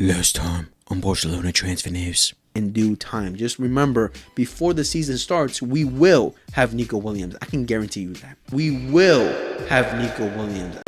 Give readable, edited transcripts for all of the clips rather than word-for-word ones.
Last time on Barcelona transfer news. In due time. Just remember, before the season starts, we will have Nico Williams. I can guarantee you that. We will have Nico Williams.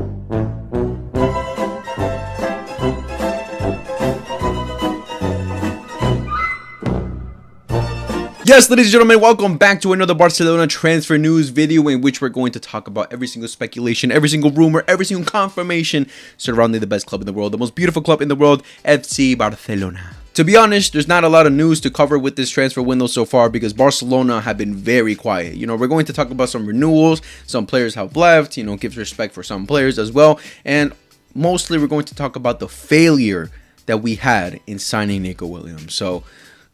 Yes, ladies and gentlemen, welcome back to another Barcelona transfer news video in which we're going to talk about every single speculation, every single rumor, every single confirmation surrounding the best club in the world, the most beautiful club in the world, FC Barcelona. To be honest, there's not a lot of news to cover with this transfer window so far because Barcelona have been very quiet. You know, we're going to talk about some renewals, some players have left, you know, gives respect for some players as well, and mostly we're going to talk about the failure that we had in signing Nico Williams. So,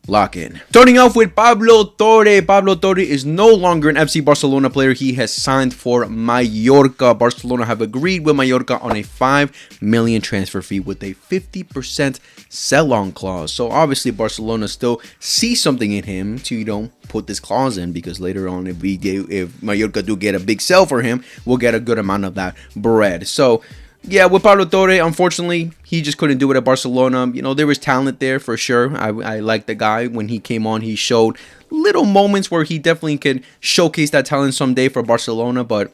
lock in. Starting off with Pablo Torre. Pablo Torre is no longer an FC Barcelona player. He has signed for Mallorca. Barcelona have agreed with Mallorca on a 5 million transfer fee with a 50% sell-on clause. So obviously Barcelona still sees something in him to, you know, put this clause in, because later on if Mallorca do get a big sell for him, we'll get a good amount of that bread. So yeah, with Pablo Torre, unfortunately, he just couldn't do it at Barcelona. You know, there was talent there for sure. I like the guy. When he came on, he showed little moments where he definitely could showcase that talent someday for Barcelona. But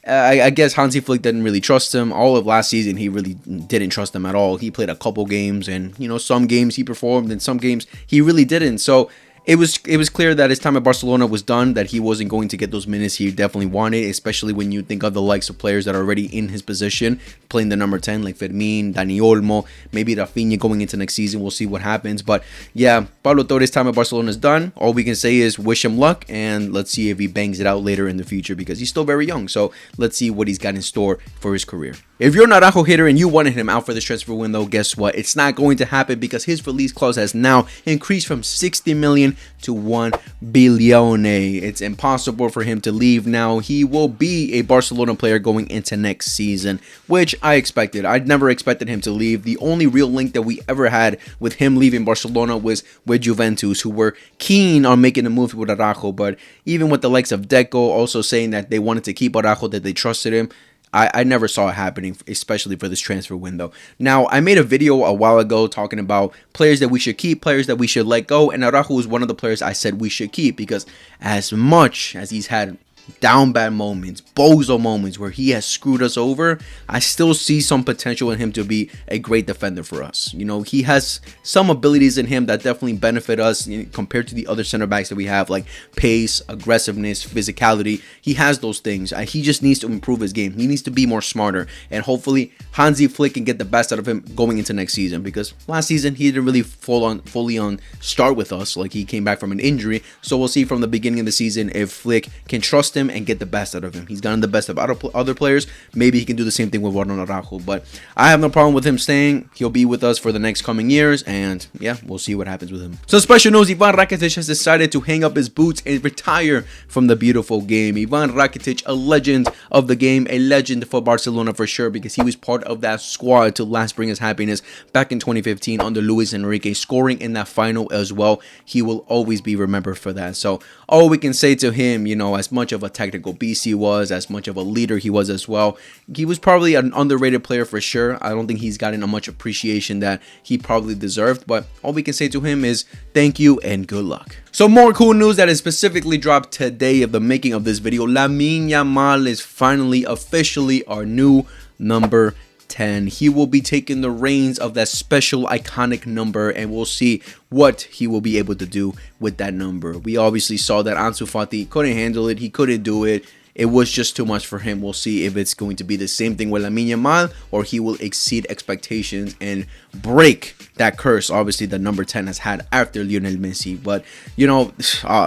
I guess Hansi Flick didn't really trust him. All of last season, he really didn't trust him at all. He played a couple games, and, you know, some games he performed, and some games he really didn't. So it was clear that his time at Barcelona was done, that he wasn't going to get those minutes he definitely wanted, especially when you think of the likes of players that are already in his position, playing the number 10, like Fermin, Dani Olmo, maybe Rafinha going into next season. We'll see what happens. But yeah, Pablo Torre's time at Barcelona is done. All we can say is wish him luck, and let's see if he bangs it out later in the future, because he's still very young. So let's see what he's got in store for his career. If you're an Araujo hitter and you wanted him out for this transfer window, guess what? It's not going to happen, because his release clause has now increased from 60 million to 1 billion. It's impossible for him to leave now. He will be a Barcelona player going into next season, which I expected. I never expected him to leave. The only real link that we ever had with him leaving Barcelona was with Juventus, who were keen on making a move with Araujo. But even with the likes of Deco also saying that they wanted to keep Araujo, that they trusted him, I never saw it happening, especially for this transfer window. Now, I made a video a while ago talking about players that we should keep, players that we should let go, and Araujo was one of the players I said we should keep, because as much as he's had down bad moments, bozo moments where he has screwed us over, I still see some potential in him to be a great defender for us. You know, he has some abilities in him that definitely benefit us compared to the other center backs that we have, like pace, aggressiveness, physicality. He has those things. He just needs to improve his game. He needs to be more smarter, and hopefully Hansi Flick can get the best out of him going into next season, because last season he didn't really fully on start with us. Like, he came back from an injury, so we'll see from the beginning of the season if Flick can trust him and get the best out of him. He's gotten the best of other players. Maybe he can do the same thing with Araujo, but I have no problem with him staying. He'll be with us for the next coming years, and yeah, we'll see what happens with him. So special news, Ivan Rakitic has decided to hang up his boots and retire from the beautiful game. Ivan Rakitic, a legend of the game, a legend for Barcelona for sure, because he was part of that squad to last bring us happiness back in 2015 under Luis Enrique, scoring in that final as well. He will always be remembered for that. So all we can say to him, you know, as much of a technical beast he was, as much of a leader he was as well, he was probably an underrated player for sure. I don't think he's gotten a much appreciation that he probably deserved, but all we can say to him is thank you and good luck. So more cool news that is specifically dropped today of the making of this video. Lamine Yamal is finally officially our new number 10. He will be taking the reins of that special iconic number, and we'll see what he will be able to do with that number. We obviously saw that Ansu Fati couldn't handle it. He couldn't do it. It was just too much for him. We'll see if it's going to be the same thing with Lamine Yamal, or he will exceed expectations and break that curse, obviously, that number 10 has had after Lionel Messi. But, you know,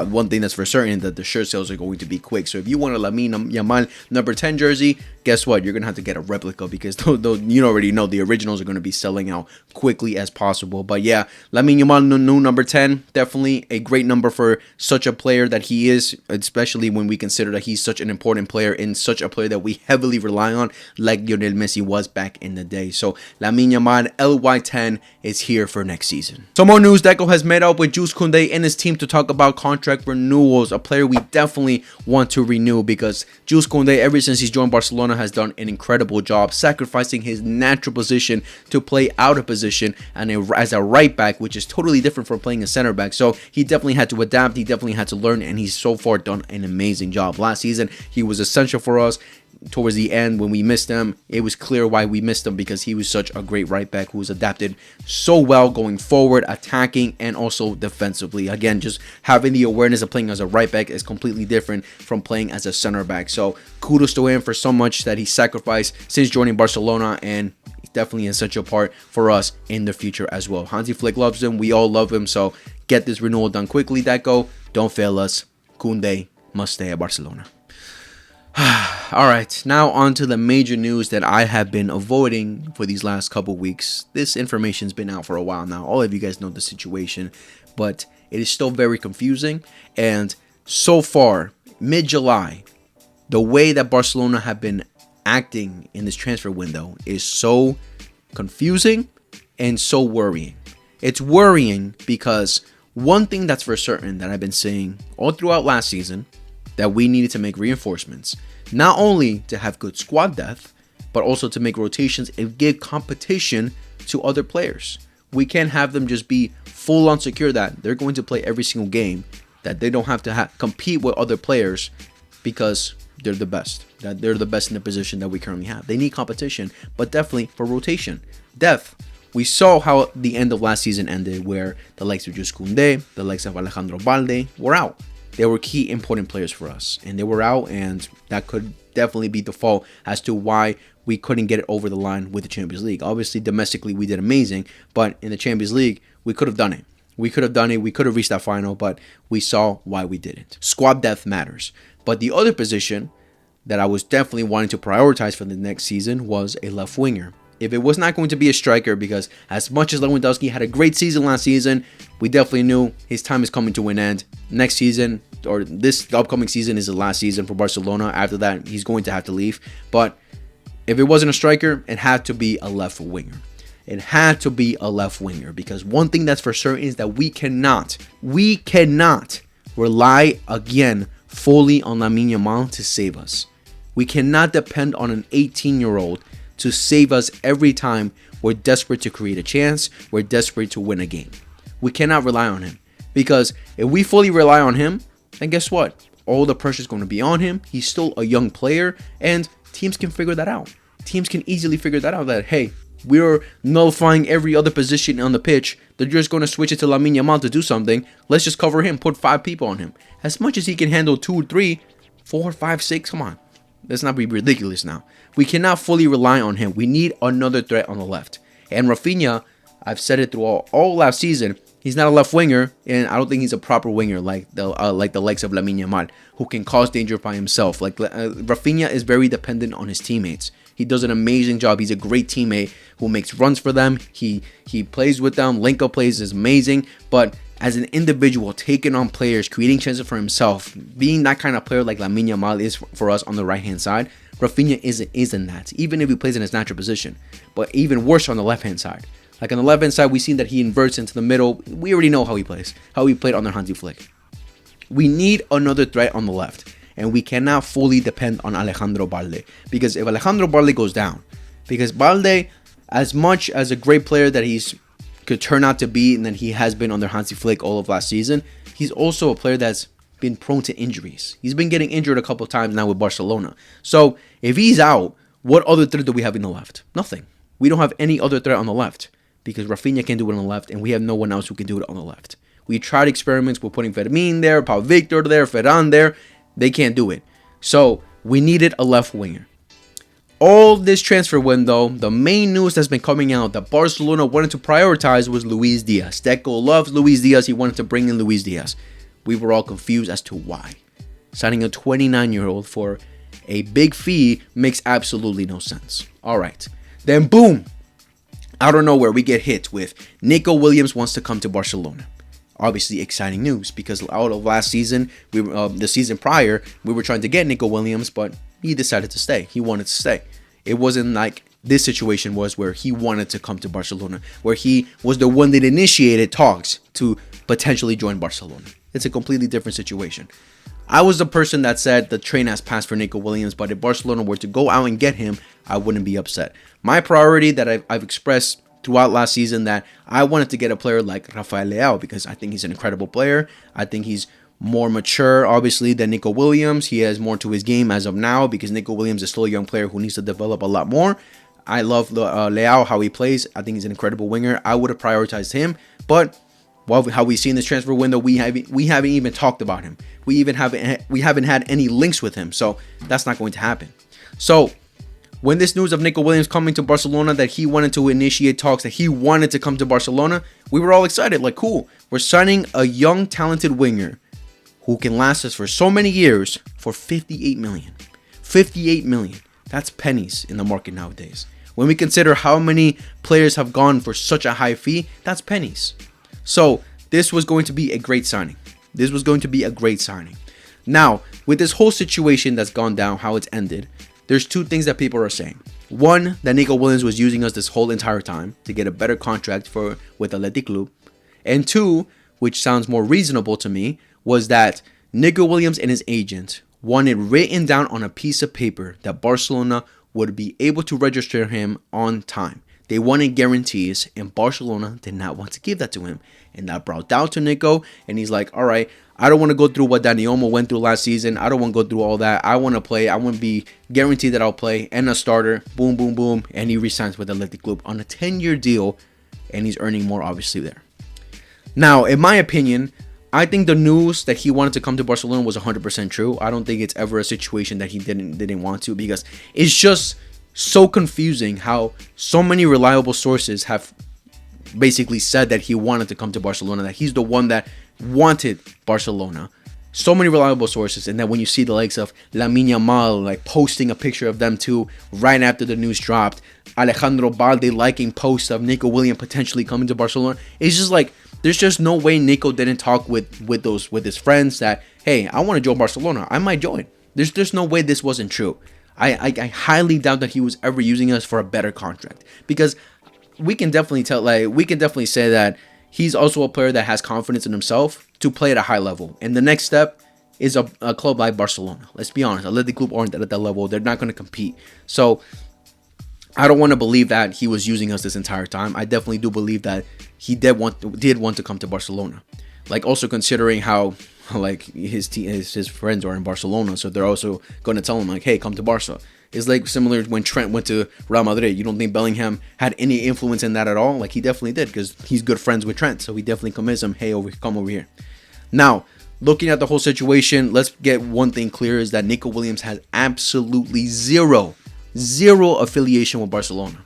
one thing that's for certain, that the shirt sales are going to be quick. So if you want a Lamine Yamal number 10 jersey, guess what? You're going to have to get a replica, because you already know the originals are going to be selling out quickly as possible. But yeah, Lamine Yamal, new number 10, definitely a great number for such a player that he is, especially when we consider that he's such an important player and such a player that we heavily rely on, like Lionel Messi was back in the day. So Lamine Yamal, July 10 is here for next season. Some more news, Deco has met up with Jules Koundé and his team to talk about contract renewals, a player we definitely want to renew because Jules Koundé, ever since he's joined Barcelona, has done an incredible job sacrificing his natural position to play out of position and as a right back, which is totally different from playing a center back. So he definitely had to adapt, he definitely had to learn, and he's so far done an amazing job. Last season, he was essential for us. Towards the end, when we missed him, it was clear why we missed him, because he was such a great right back who was adapted so well going forward, attacking, and also defensively. Again, just having the awareness of playing as a right back is completely different from playing as a center back. So kudos to him for so much that he sacrificed since joining Barcelona, and definitely an essential part for us in the future as well. Hansi Flick loves him, we all love him, so get this renewal done quickly, Deco. Don't fail us. Koundé must stay at Barcelona. Alright, now on to the major news that I have been avoiding for these last couple weeks. This information's been out for a while now. All of you guys know the situation, but it is still very confusing. And so far, mid-July, the way that Barcelona have been acting in this transfer window is so confusing and so worrying. It's worrying because one thing that's for certain that I've been saying all throughout last season, that we needed to make reinforcements, not only to have good squad depth, but also to make rotations and give competition to other players. We can't have them just be full on secure that they're going to play every single game, that they don't have to compete with other players because they're the best, that they're the best in the position that we currently have. They need competition, but definitely for rotation. Depth. We saw how the end of last season ended, where the likes of Jules Koundé, the likes of Alejandro Balde were out. They were key important players for us, and they were out, and that could definitely be the fault as to why we couldn't get it over the line with the Champions League. Obviously, domestically, we did amazing, but in the Champions League, we could have done it. We could have done it. We could have reached that final, but we saw why we didn't. Squad depth matters. But the other position that I was definitely wanting to prioritize for the next season was a left winger. If it was not going to be a striker, because as much as Lewandowski had a great season last season, we definitely knew his time is coming to an end. Next season, or this upcoming season, is the last season for Barcelona. After that, he's going to have to leave. But if it wasn't a striker, it had to be a left winger. It had to be a left winger, because one thing that's for certain is that we cannot rely again fully on Lamine Yamal to save us. We cannot depend on an 18-year-old to save us every time we're desperate to create a chance, we're desperate to win a game. We cannot rely on him, because if we fully rely on him, then guess what? All the pressure is going to be on him. He's still a young player, and teams can figure that out. Teams can easily figure that out, that, hey, we're nullifying every other position on the pitch. They're just going to switch it to Lamine Yamal to do something. Let's just cover him, put 5 people on him. As much as he can handle 2, 3, 4, 5, 6, come on. Let's not be ridiculous now. We cannot fully rely on him. We need another threat on the left. And Rafinha, I've said it through all last season, he's not a left winger, and I don't think he's a proper winger like the likes of Lamine Yamal, who can cause danger by himself. Rafinha is very dependent on his teammates. He does an amazing job. He's a great teammate who makes runs for them. He plays with them. Link-up plays is amazing, but as an individual, taking on players, creating chances for himself, being that kind of player like Lamine Yamal is for us on the right-hand side, Rafinha isn't that, even if he plays in his natural position. But even worse on the left-hand side. Like on the left-hand side, we've seen that he inverts into the middle. We already know how he plays, how he played under Hansi Flick. We need another threat on the left, and we cannot fully depend on Alejandro Balde. Because if Alejandro Balde goes down, because Balde, as much as a great player that he's could turn out to be, and that he has been under Hansi Flick all of last season, he's also a player that's been prone to injuries. He's been getting injured a couple of times now with Barcelona. So if he's out, what other threat do we have in the left? Nothing. We don't have any other threat on the left, because Rafinha can do it on the left, and we have no one else who can do it on the left. We tried experiments with putting Fermin there, Pau Victor there, Ferran there. They can't do it. So we needed a left winger. All this transfer window, the main news that's been coming out that Barcelona wanted to prioritize was Luis Diaz. Deco loves Luis Diaz. He wanted to bring in Luis Diaz. We were all confused as to why. Signing a 29-year-old for a big fee makes absolutely no sense. All right. Then boom, out of nowhere, we get hit with Nico Williams wants to come to Barcelona. Obviously exciting news, because out of last season, the season prior, we were trying to get Nico Williams, but he decided to stay. He wanted to stay. It wasn't like this situation was where he wanted to come to Barcelona, where he was the one that initiated talks to potentially join Barcelona. It's a completely different situation. I was the person that said the train has passed for Nico Williams, but if Barcelona were to go out and get him, I wouldn't be upset. My priority that I've expressed throughout last season, that I wanted to get a player like Rafael Leao, because I think he's an incredible player. I think he's more mature, obviously, than Nico Williams. He has more to his game as of now, because Nico Williams is still a young player who needs to develop a lot more. I love Leao, how he plays. I think he's an incredible winger. I would have prioritized him, but well, how we see in this transfer window, we haven't even talked about him. We haven't had any links with him, so that's not going to happen. So when this news of Nico Williams coming to Barcelona, that he wanted to initiate talks, that he wanted to come to Barcelona, we were all excited. Like, cool, we're signing a young, talented winger who can last us for so many years for 58 million. 58 million. That's pennies in the market nowadays. When we consider how many players have gone for such a high fee, that's pennies. So this was going to be a great signing. This was going to be a great signing. Now, with this whole situation that's gone down, how it's ended, there's two things that people are saying. One, that Nico Williams was using us this whole entire time to get a better contract with Athletic Club. And two, which sounds more reasonable to me, was that Nico Williams and his agent wanted written down on a piece of paper that Barcelona would be able to register him on time. They wanted guarantees, and Barcelona did not want to give that to him. And that brought down to Nico, and he's like, all right, I don't want to go through what Dani Olmo went through last season. I don't want to go through all that. I want to play. I want to be guaranteed that I'll play and a starter. Boom, boom, boom. And he resigns with Athletic Club on a 10-year deal, and he's earning more, obviously, there. Now, in my opinion, I think the news that he wanted to come to Barcelona was 100% true. I don't think it's ever a situation that he didn't want to, because it's just so confusing how so many reliable sources have basically said that he wanted to come to Barcelona, that he's the one that wanted Barcelona. So many reliable sources, and then when you see the likes of Lamine Yamal like posting a picture of them too right after the news dropped, Alejandro Balde liking posts of Nico Williams potentially coming to Barcelona, it's just like there's just no way Nico didn't talk with his friends that, hey, I want to join Barcelona, I might join. There's no way this wasn't true. I highly doubt that he was ever using us for a better contract, because we can definitely say that he's also a player that has confidence in himself to play at a high level. And the next step is a club like Barcelona. Let's be honest, Athletic Club aren't at that level. They're not going to compete. So I don't want to believe that he was using us this entire time. I definitely do believe that he did want to come to Barcelona. Like, also considering how like his friends are in Barcelona, so they're also going to tell him like, hey, come to Barca. It's like similar when Trent went to Real Madrid. You don't think Bellingham had any influence in that at all? Like, he definitely did, because he's good friends with Trent, so he definitely convinced him, hey, come over here. Now, looking at the whole situation, let's get one thing clear, is that Nico Williams has absolutely zero affiliation with Barcelona.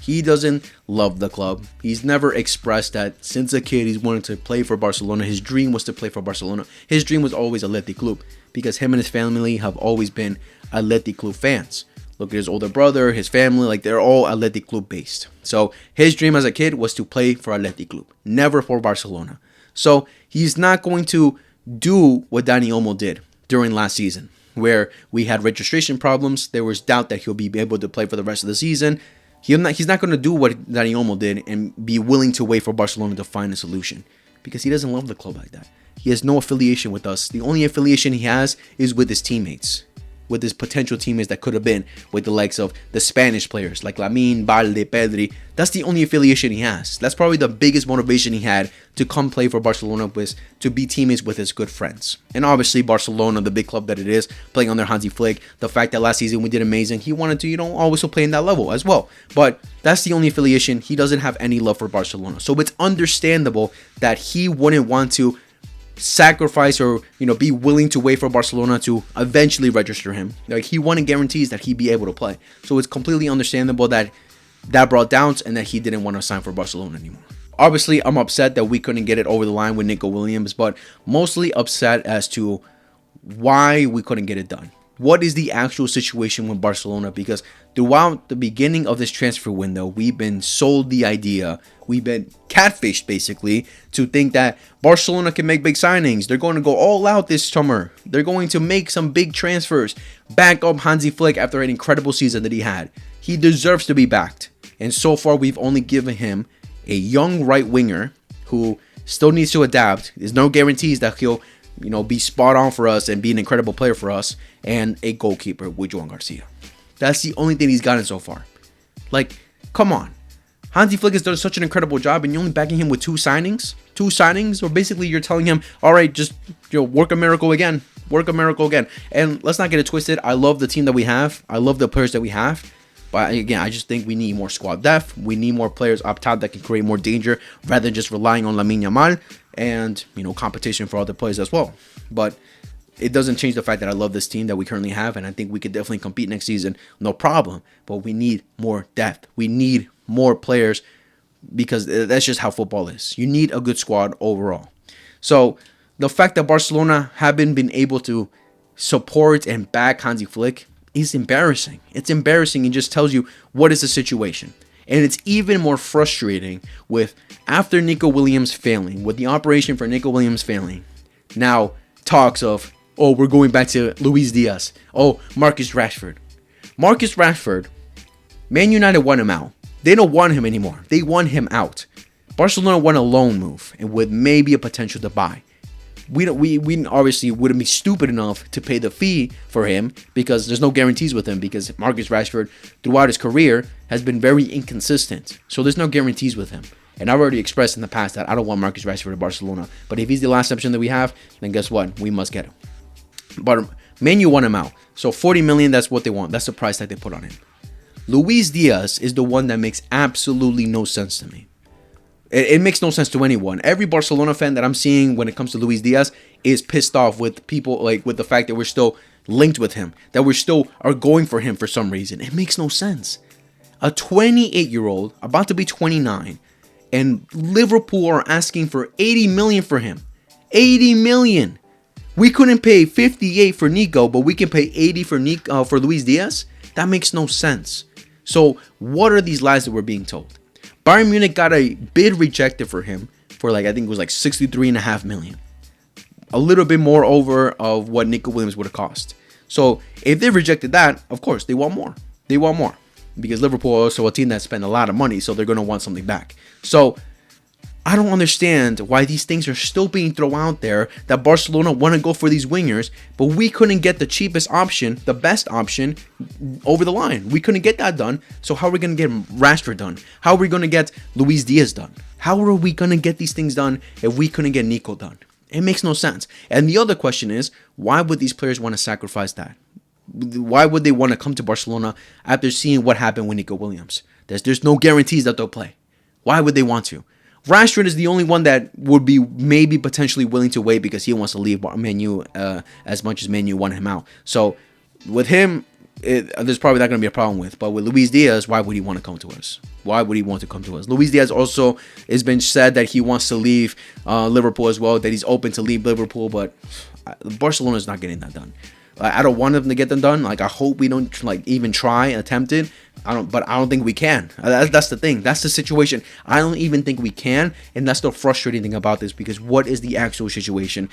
He doesn't love the club. He's never expressed that since a kid he's wanted to play for Barcelona. His dream was to play for Barcelona. His dream was always Athletic Club, because him and his family have always been Athletic Club fans. Look at his older brother, his family, like they're all Athletic Club based. So his dream as a kid was to play for Athletic Club, never for Barcelona. So he's not going to do what Dani Olmo did during last season, where we had registration problems. There was doubt that he'll be able to play for the rest of the season. He's not going to do what Dani Olmo did and be willing to wait for Barcelona to find a solution, because he doesn't love the club like that. He has no affiliation with us. The only affiliation he has is with his teammates, with his potential teammates that could have been with the likes of the Spanish players like Lamine, Balde, Pedri. That's the only affiliation he has. That's probably the biggest motivation he had to come play for Barcelona, was to be teammates with his good friends. And obviously Barcelona, the big club that it is, playing under Hansi Flick, the fact that last season we did amazing, he wanted to, always play in that level as well. But that's the only affiliation. He doesn't have any love for Barcelona. So it's understandable that he wouldn't want to sacrifice or be willing to wait for Barcelona to eventually register him. Like, he wanted guarantees that he'd be able to play. So it's completely understandable that brought doubts, and that he didn't want to sign for Barcelona anymore. Obviously, I'm upset that we couldn't get it over the line with Nico Williams, but mostly upset as to why we couldn't get it done. What is the actual situation with Barcelona? Because throughout the beginning of this transfer window, we've been sold the idea, we've been catfished basically, to think that Barcelona can make big signings. They're going to go all out this summer. They're going to make some big transfers, back up Hansi Flick after an incredible season that he had. He deserves to be backed. And so far, we've only given him a young right winger who still needs to adapt. There's no guarantees that he'll, be spot on for us and be an incredible player for us, and a goalkeeper with Joan Garcia. That's the only thing he's gotten so far. Like, come on. Hansi Flick has done such an incredible job, and you're only backing him with two signings? Two signings? Or basically you're telling him, all right, just work a miracle again. Work a miracle again. And let's not get it twisted. I love the team that we have. I love the players that we have. But again, I just think we need more squad depth. We need more players up top that can create more danger rather than just relying on Lamine Yamal and, competition for other players as well. But it doesn't change the fact that I love this team that we currently have, and I think we could definitely compete next season, no problem. But we need more depth. We need more players because that's just how football is. You need a good squad overall. So the fact that Barcelona haven't been able to support and back Hansi Flick is embarrassing. It's embarrassing and just tells you what is the situation. And it's even more frustrating with after Nico Williams failing, with the operation for Nico Williams failing, now talks of, oh, we're going back to Luis Diaz. Oh, Marcus Rashford. Marcus Rashford, Man United won him out. They don't want him anymore. They want him out. Barcelona won a loan move and with maybe a potential to buy. We obviously wouldn't be stupid enough to pay the fee for him because there's no guarantees with him, because Marcus Rashford throughout his career has been very inconsistent. So there's no guarantees with him. And I've already expressed in the past that I don't want Marcus Rashford at Barcelona. But if he's the last option that we have, then guess what? We must get him. But Man U want him out. So 40 million, that's what they want. That's the price that they put on him. Luis Diaz is the one that makes absolutely no sense to me. It makes no sense to anyone. Every Barcelona fan that I'm seeing when it comes to Luis Diaz is pissed off with people, like with the fact that we're still linked with him, that we still are going for him for some reason. It makes no sense. A 28-year-old, about to be 29, and Liverpool are asking for 80 million for him. 80 million. We couldn't pay 58 for Nico, but we can pay 80 for Luis Diaz? That makes no sense. So what are these lies that we're being told? Bayern Munich got a bid rejected for him for I think it was 63.5 million. A little bit more over of what Nico Williams would have cost. So if they rejected that, of course, they want more. They want more. Because Liverpool are also a team that spent a lot of money, so they're going to want something back. So I don't understand why these things are still being thrown out there, that Barcelona want to go for these wingers, but we couldn't get the cheapest option, the best option, over the line. We couldn't get that done, so how are we going to get Rashford done? How are we going to get Luis Diaz done? How are we going to get these things done if we couldn't get Nico done? It makes no sense. And the other question is, why would these players want to sacrifice that? Why would they want to come to Barcelona after seeing what happened with Nico Williams? There's no guarantees that they'll play. Why would they want to? Rashford is the only one that would be maybe potentially willing to wait because he wants to leave Man U as much as Man U want him out. So with him, there's probably not going to be a problem with. But with Luis Diaz, why would he want to come to us? Why would he want to come to us? Luis Diaz also has been said that he wants to leave Liverpool as well, that he's open to leave Liverpool, but Barcelona is not getting that done. I don't want them to get them done. I hope we don't even try and attempt it. But I don't think we can. That's the thing. That's the situation. I don't even think we can, and that's the frustrating thing about this, because what is the actual situation?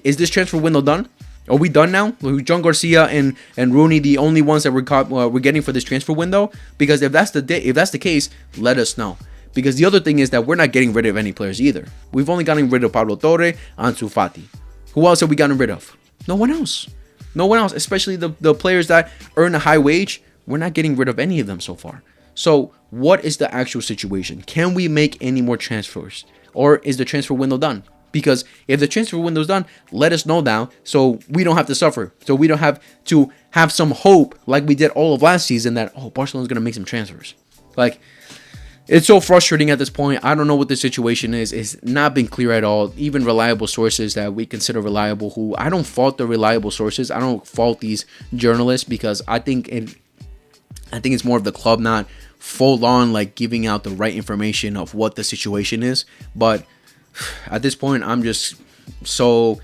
Is this transfer window done? Are we done now? John Garcia and Rooney the only ones that we're getting for this transfer window? Because if that's the case, let us know. Because the other thing is that we're not getting rid of any players either. We've only gotten rid of Pablo Torre, Ansu Fati. Who else have we gotten rid of? No one else. No one else, especially the players that earn a high wage. We're not getting rid of any of them so far. So what is the actual situation? Can we make any more transfers? Or is the transfer window done? Because if the transfer window is done, let us know now so we don't have to suffer. So we don't have to have some hope like we did all of last season that, oh, Barcelona's going to make some transfers. It's so frustrating at this point. I don't know what the situation is. It's not been clear at all. Even reliable sources that we consider reliable, who I don't fault the reliable sources. I don't fault these journalists, because I think it's more of the club not full on giving out the right information of what the situation is. But at this point, I'm just so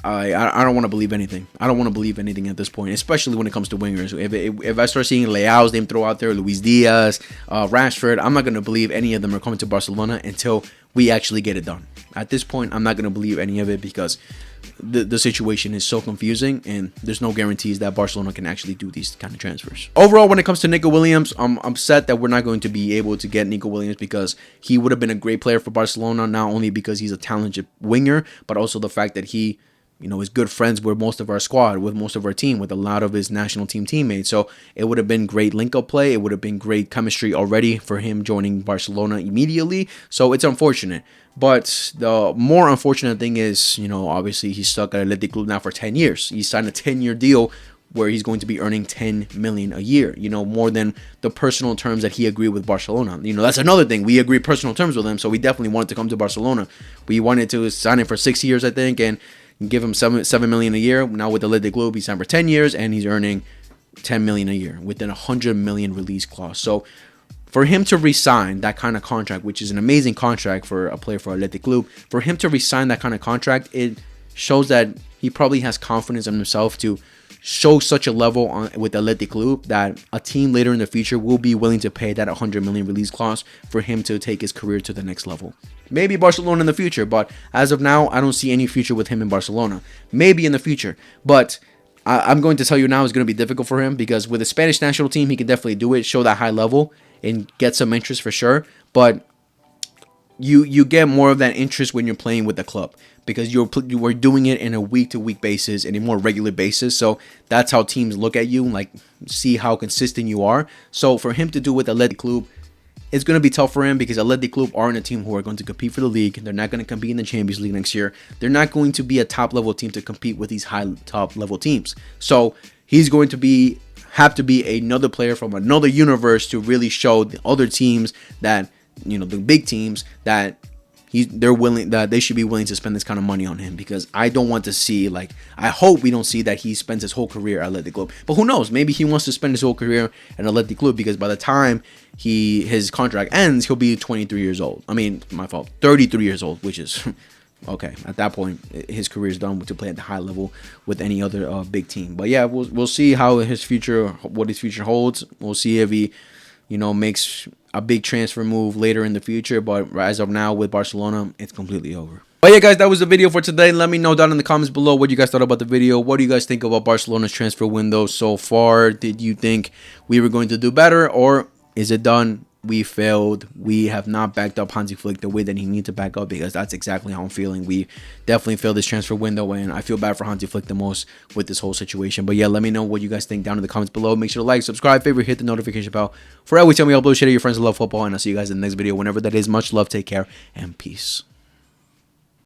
I don't want to believe anything. I don't want to believe anything at this point, especially when it comes to wingers. If I start seeing Leao's name throw out there, Luis Diaz, Rashford, I'm not going to believe any of them are coming to Barcelona until we actually get it done. at this point, I'm not going to believe any of it because the situation is so confusing and there's no guarantees that Barcelona can actually do these kind of transfers. Overall, when it comes to Nico Williams, I'm upset that we're not going to be able to get Nico Williams because he would have been a great player for Barcelona, not only because he's a talented winger, but also the fact that he, you know, is good friends with most of our squad, with most of our team, with a lot of his national team teammates. So it would have been great link-up play. It would have been great chemistry already for him joining Barcelona immediately. So it's unfortunate. But the more unfortunate thing is, you know, obviously he's stuck at Athletic Club now for 10 years. He signed a 10-year deal where he's going to be earning 10 million a year, you know, more than the personal terms that he agreed with Barcelona. You know, that's another thing. We agreed personal terms with him, so we definitely wanted to come to Barcelona. We wanted to sign him for 6 years, I think, and give him 7 million a year. Now with the Athletic Club, he signed for 10 years, and he's earning 10 million a year within a 100 million release clause. So for him to resign that kind of contract, which is an amazing contract for a player for Athletic Club, for him to resign that kind of contract, it shows that he probably has confidence in himself to show such a level with Athletic Club that a team later in the future will be willing to pay that 100 million release clause for him to take his career to the next level. Maybe Barcelona in the future, but as of now, I don't see any future with him in Barcelona. Maybe in the future, but I'm going to tell you now it's going to be difficult for him because with the Spanish national team, he can definitely do it, show that high level, and get some interest for sure. But you get more of that interest when you're playing with the club because you are doing it in a week-to-week basis and a more regular basis. So that's how teams look at you, like see how consistent you are. So for him to do with Athletic Club, it's going to be tough for him because Athletic Club aren't a team who are going to compete for the league. They're not going to compete in the Champions League next year. They're not going to be a top-level team to compete with these high top-level teams. So he's going to have to be another player from another universe to really show the other teams that, you know, the big teams that they should be willing to spend this kind of money on him, because I don't want to see, like, I hope we don't see that he spends his whole career at Athletic Club. But who knows? Maybe he wants to spend his whole career at Athletic Club because by the time his contract ends, he'll be 23 years old. I mean, my fault, 33 years old, which is okay. At that point, his career is done to play at the high level with any other big team. But yeah, we'll see what his future holds. We'll see if he, you know, makes a big transfer move later in the future. But as of now with Barcelona, it's completely over. But yeah, guys, that was the video for today. Let me know down in the comments below what you guys thought about the video. What do you guys think about Barcelona's transfer window so far? Did you think we were going to do better, or is it done? We failed. We have not backed up Hansi Flick the way that he needs to back up, because that's exactly how I'm feeling. We definitely failed this transfer window, and I feel bad for Hansi Flick the most with this whole situation. But yeah, let me know what you guys think down in the comments below. Make sure to like, subscribe, favorite, hit the notification bell for every time we upload shit at your friends who love football, and I'll see you guys in the next video whenever that is. Much love, take care, and peace.